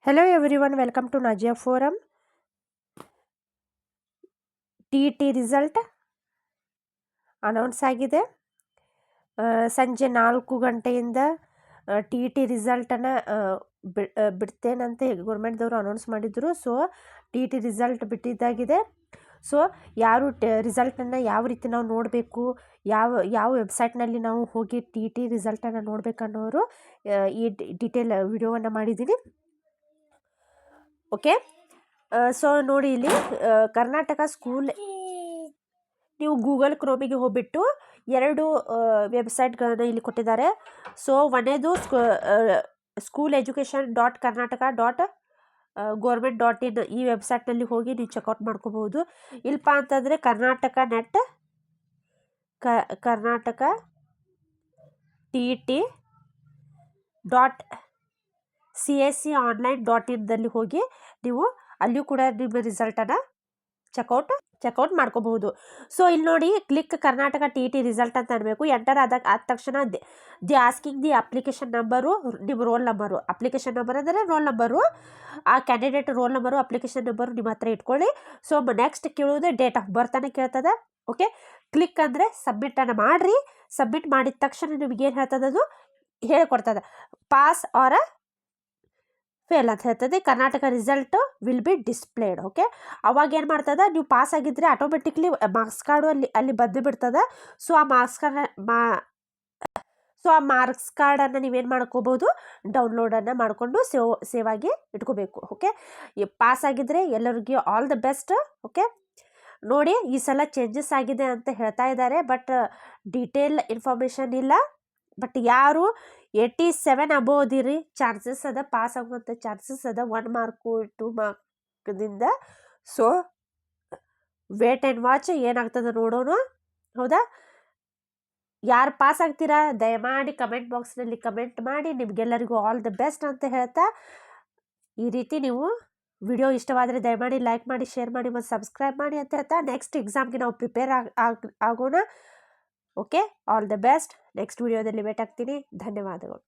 Hello everyone, welcome to Najia Forum. TET result announce ಆಗಿದೆ. ಸಂಜೆ 4 ಗಂಟೆಯಿಂದ TET ರಿಸಲ್ಟನ್ನು ಬಿಡ್ತೇನಂತ ಗೌರ್ಮೆಂಟ್ದವರು ಅನೌನ್ಸ್ ಮಾಡಿದ್ರು. ಸೊ TET ರಿಸಲ್ಟ್ ಬಿಟ್ಟಿದ್ದಾಗಿದೆ. ಸೊ ಯಾರು ರಿಸಲ್ಟನ್ನು ಯಾವ ರೀತಿ ನಾವು ನೋಡಬೇಕು, ಯಾವ ವೆಬ್ಸೈಟ್ನಲ್ಲಿ ನಾವು ಹೋಗಿ TET ರಿಸಲ್ಟನ್ನು ನೋಡಬೇಕನ್ನೋರು ಈ ಡೀಟೇಲ್ ವಿಡಿಯೋವನ್ನು ಮಾಡಿದ್ದೀನಿ. ಓಕೆ, ಸೊ ನೋಡಿ ಇಲ್ಲಿ ಕರ್ನಾಟಕ ಸ್ಕೂಲ್, ನೀವು ಗೂಗಲ್ ಕ್ರೋಮಿಗೆ ಹೋಗ್ಬಿಟ್ಟು ಎರಡು ವೆಬ್ಸೈಟ್ಗಳನ್ನು ಇಲ್ಲಿ ಕೊಟ್ಟಿದ್ದಾರೆ. ಸೊ ಒಂದೇದು ಸ್ಕೂಲ್ ಎಜುಕೇಷನ್ .karnataka.government.in ಈ ವೆಬ್ಸೈಟ್ನಲ್ಲಿ ಹೋಗಿ ನೀವು ಚೆಕ್ಔಟ್ ಮಾಡ್ಕೋಬಹುದು. ಇಲ್ಲಪ್ಪ ಅಂತಂದರೆ ಕರ್ನಾಟಕ TET .csconline.in ಹೋಗಿ ನೀವು ಅಲ್ಲಿಯೂ ಕೂಡ ನಿಮ್ಮ ರಿಸಲ್ಟನ್ನು ಚೆಕ್ಔಟ್ ಮಾಡ್ಕೋಬಹುದು. ಸೊ ಇಲ್ಲಿ ನೋಡಿ, ಕ್ಲಿಕ್ ಕರ್ನಾಟಕ TET ರಿಸಲ್ಟ್ ಅಂತ ಅನ್ಬೇಕು. ಎಂಟರ್ ಆದ ತಕ್ಷಣ the asking the application number, ನಿಮ್ಮ ರೋಲ್ ನಂಬರು. ಅಪ್ಲಿಕೇಶನ್ ನಂಬರ್ ಅಂದರೆ ರೋಲ್ ನಂಬರು, ಆ candidate roll number application number ನಿಮ್ಮ ಹತ್ರ ಇಟ್ಕೊಳ್ಳಿ. ಸೊ ನೆಕ್ಸ್ಟ್ ಕೇಳೋದು ಡೇಟ್ ಆಫ್ ಬರ್ತನೇ ಕೇಳ್ತದೆ. ಓಕೆ, ಕ್ಲಿಕ್ ಅಂದರೆ ಸಬ್ಮಿಟನ್ನು ಮಾಡಿರಿ. ಸಬ್ಮಿಟ್ ಮಾಡಿದ ತಕ್ಷಣ ನಿಮಗೇನು ಹೇಳ್ತದೆ, ಅದು ಹೇಳಿಕೊಡ್ತದೆ ಪಾಸ್ ಆರ್ ಫೇಲ್ ಅಂತ ಹೇಳ್ತದೆ. Karnataka result will be displayed. Okay, ಅವಾಗ ಏನು ಮಾಡ್ತದೆ, ನೀವು ಪಾಸ್ ಆಗಿದ್ದರೆ ಆಟೋಮೆಟಿಕ್ಲಿ ಮಾರ್ಕ್ಸ್ ಕಾರ್ಡು ಅಲ್ಲಿ ಬಂದು ಬಿಡ್ತದೆ. ಸೊ ಆ ಮಾರ್ಕ್ಸ್ ಕಾರ್ಡನ್ನು ನೀವೇನು ಮಾಡ್ಕೋಬೋದು, ಡೌನ್ಲೋಡನ್ನು ಮಾಡಿಕೊಂಡು ಸೇವ್ ಆಗಿ ಇಟ್ಕೋಬೇಕು. ಓಕೆ, ಪಾಸ್ ಆಗಿದ್ದರೆ ಎಲ್ಲರಿಗೂ ಆಲ್ ದ ಬೆಸ್ಟ್. ಓಕೆ, ನೋಡಿ ಈ ಸಲ ಚೇಂಜಸ್ ಆಗಿದೆ ಅಂತ ಹೇಳ್ತಾ ಇದ್ದಾರೆ, ಬಟ್ ಡೀಟೇಲ್ ಇನ್ಫಾರ್ಮೇಷನ್ ಇಲ್ಲ. ಬಟ್ ಯಾರು 87 ಅಬೋದಿರಿ ಚಾನ್ಸಸ್ ಅದ, ಪಾಸ್ ಆಗುವಂಥ ಚಾನ್ಸಸ್ ಅದ 1 ಮಾರ್ಕು 2 ಮಾರ್ಕ್ದಿಂದ. ಸೊ ವೇಟ್ ಆ್ಯಂಡ್ ವಾಚ್ ಏನಾಗ್ತದೆ ನೋಡೋಣ. ಹೌದಾ, ಯಾರು ಪಾಸ್ ಆಗ್ತೀರಾ ದಯಮಾಡಿ ಕಮೆಂಟ್ ಬಾಕ್ಸ್ನಲ್ಲಿ ಕಮೆಂಟ್ ಮಾಡಿ. ನಿಮಗೆಲ್ಲರಿಗೂ ಆಲ್ ದ ಬೆಸ್ಟ್ ಅಂತ ಹೇಳ್ತಾ, ಈ ರೀತಿ ನೀವು ವಿಡಿಯೋ ಇಷ್ಟವಾದರೆ ದಯಮಾಡಿ ಲೈಕ್ ಮಾಡಿ, ಶೇರ್ ಮಾಡಿ ಮತ್ತು ಸಬ್ಸ್ಕ್ರೈಬ್ ಮಾಡಿ ಅಂತ ಹೇಳ್ತಾ, ನೆಕ್ಸ್ಟ್ ಎಕ್ಸಾಮ್ಗೆ ನಾವು ಪ್ರಿಪೇರ್ ಆಗೋಣ. Okay, all the best. Next ವಿಡಿಯೋದಲ್ಲಿ ಭೇಟಿ ಆಗ್ತೀನಿ. ಧನ್ಯವಾದಗಳು.